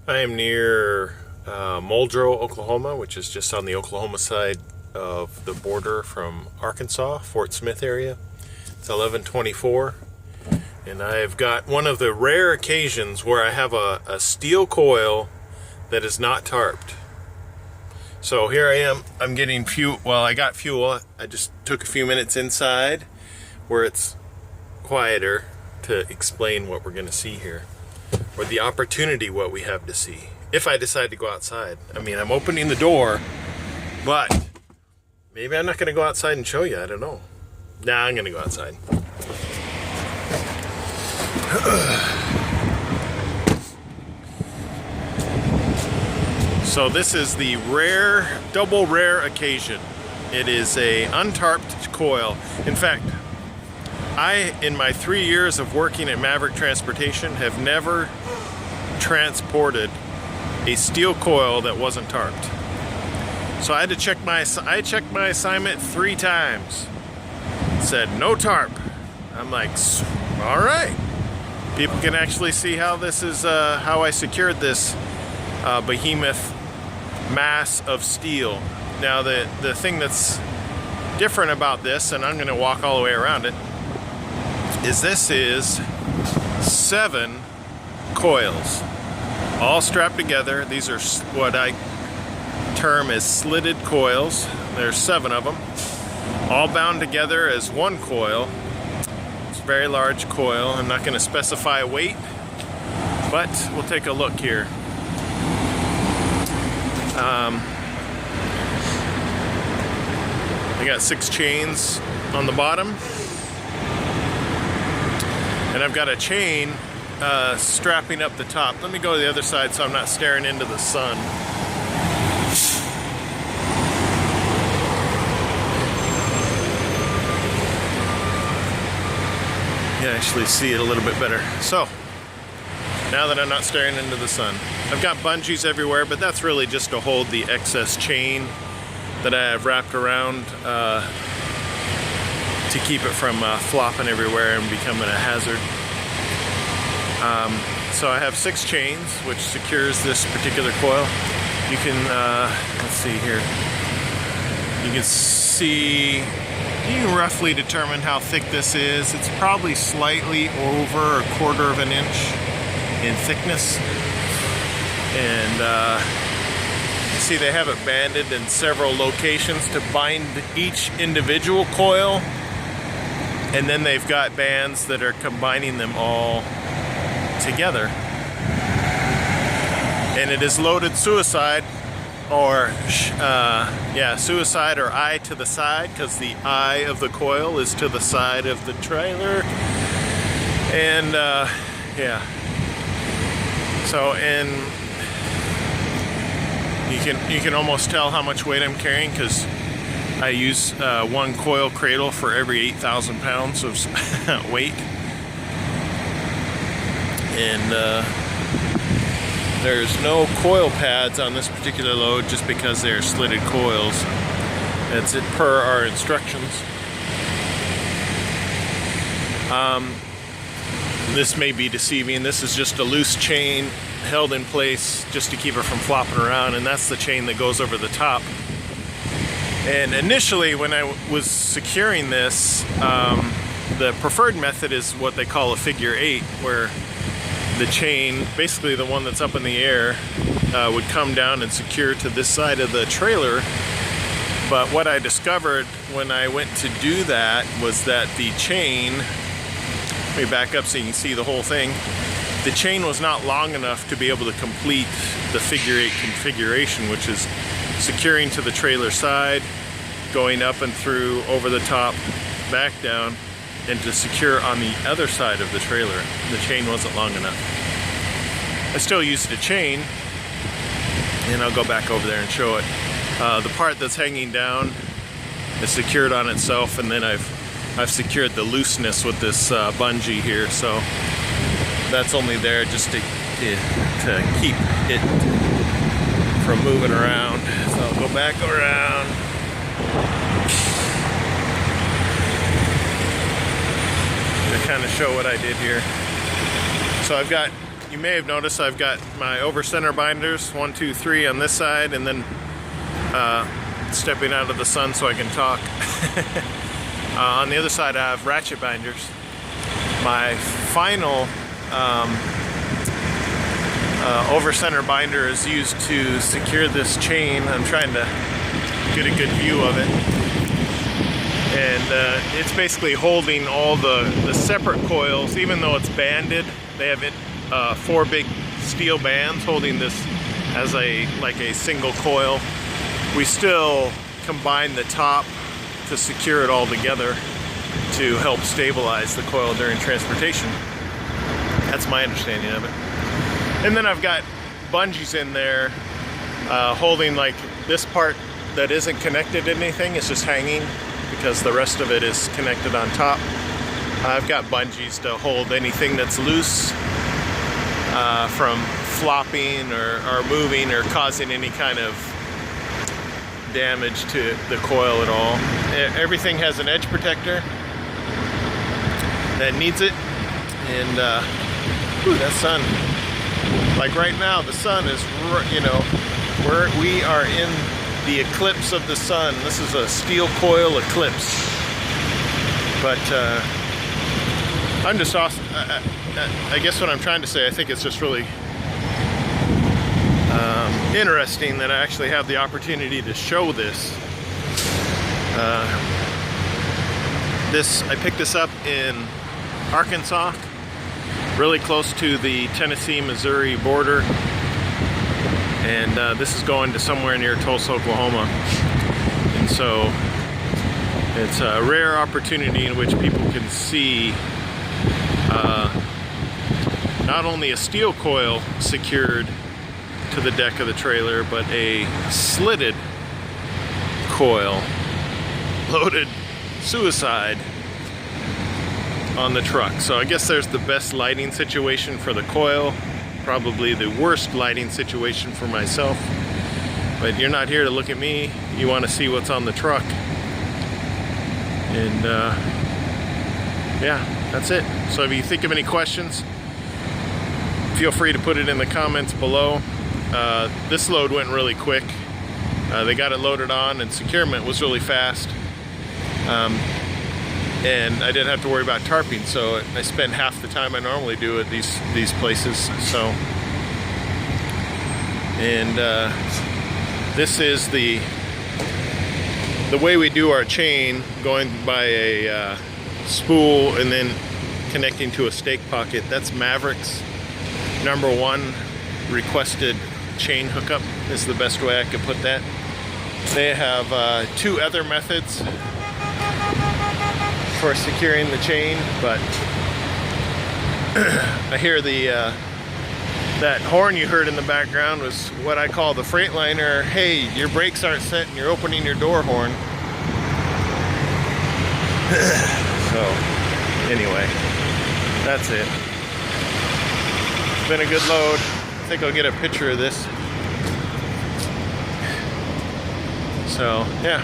I am near Muldrow, Oklahoma, which is just on the Oklahoma side of the border from Arkansas, Fort Smith area. It's 11:24, and I've got one of the rare occasions where I have a steel coil that is not tarped. So here I am, I'm getting fuel. Well, I got fuel. I just took a few minutes inside where it's quieter to explain what we're going to see here, or the opportunity what we have to see if I decide to go outside. I mean, I'm opening the door, but maybe I'm not going to go outside and show you. I don't know. Nah, I'm going to go outside. So this is the double rare occasion. It is a untarped coil. In fact, in my 3 years of working at Maverick Transportation, have never transported a steel coil that wasn't tarped. So I had to check I checked my assignment 3 times. It said no tarp. I'm like, all right. People can actually see how this is, how I secured this behemoth mass of steel. Now the thing that's different about this, and I'm going to walk all the way around it, is this is 7 coils all strapped together. These are what I term as slitted coils. There's 7 of them all bound together as one coil. It's a very large coil. I'm not going to specify weight, but we'll take a look here. I got 6 chains on the bottom, and I've got a chain strapping up the top. Let me go to the other side so I'm not staring into the sun. You can actually see it a little bit better. So, now that I'm not staring into the sun, I've got bungees everywhere, but that's really just to hold the excess chain that I have wrapped around to keep it from flopping everywhere and becoming a hazard. So I have 6 chains, which secures this particular coil. You can, let's see here. You can roughly determine how thick this is. It's probably slightly over 1/4 of an inch in thickness. And you see they have it banded in several locations to bind each individual coil. And then they've got bands that are combining them all together. And it is loaded suicide, or suicide, or eye to the side, because the eye of the coil is to the side of the trailer. And yeah. So, and you can almost tell how much weight I'm carrying, because I use one coil cradle for every 8,000 pounds of weight. And there's no coil pads on this particular load just because they're slitted coils. That's it per our instructions. This may be deceiving. This is just a loose chain held in place just to keep it from flopping around, and that's the chain that goes over the top. And initially, when I was securing this, the preferred method is what they call a figure 8, where the chain, basically the one that's up in the air, would come down and secure to this side of the trailer. But what I discovered when I went to do that was that the chain, let me back up so you can see the whole thing, the chain was not long enough to be able to complete the figure 8 configuration, which is securing to the trailer side, going up and through, over the top, back down, and to secure on the other side of the trailer. The chain wasn't long enough. I still used a chain, and I'll go back over there and show it. The part that's hanging down is secured on itself, and then I've secured the looseness with this bungee here, so that's only there just to keep it from moving around. So I'll go back around. To kind of show what I did here. So I've got, you may have noticed I've got my over center binders, 1, 2, 3 on this side, and then stepping out of the sun so I can talk. On the other side I have ratchet binders. My final over center binder is used to secure this chain. I'm trying to get a good view of it. And it's basically holding all the separate coils, even though it's banded. They have 4 big steel bands holding this as like a single coil. We still combine the top to secure it all together to help stabilize the coil during transportation. That's my understanding of it. And then I've got bungees in there holding like this part that isn't connected to anything. It's just hanging because the rest of it is connected on top. I've got bungees to hold anything that's loose from flopping or moving or causing any kind of damage to the coil at all. Everything has an edge protector that needs it. And ooh, that sun, like right now the sun is, you know, we are in the eclipse of the sun. This is a steel coil eclipse. But I'm just awesome. I guess what I'm trying to say, I think it's just really interesting that I actually have the opportunity to show this. I picked this up in Arkansas, really close to the Tennessee-Missouri border. And this is going to somewhere near Tulsa, Oklahoma. And so it's a rare opportunity in which people can see not only a steel coil secured to the deck of the trailer, but a slitted coil loaded suicide on the truck. So I guess there's the best lighting situation for the coil, probably the worst lighting situation for myself. But you're not here to look at me, you want to see what's on the truck. And yeah, that's it. So if you think of any questions, feel free to put it in the comments below. This load went really quick. They got it loaded on and securement was really fast. And I didn't have to worry about tarping, so I spend half the time I normally do at these places. So, and this is the way we do our chain, going by a spool and then connecting to a stake pocket. That's Maverick's #1 requested chain hookup is the best way I could put that. They have 2 other methods for securing the chain, but I hear that horn you heard in the background was what I call the Freightliner, hey, your brakes aren't set and you're opening your door horn. So anyway, that's it. It's been a good load. I think I'll get a picture of this. So yeah.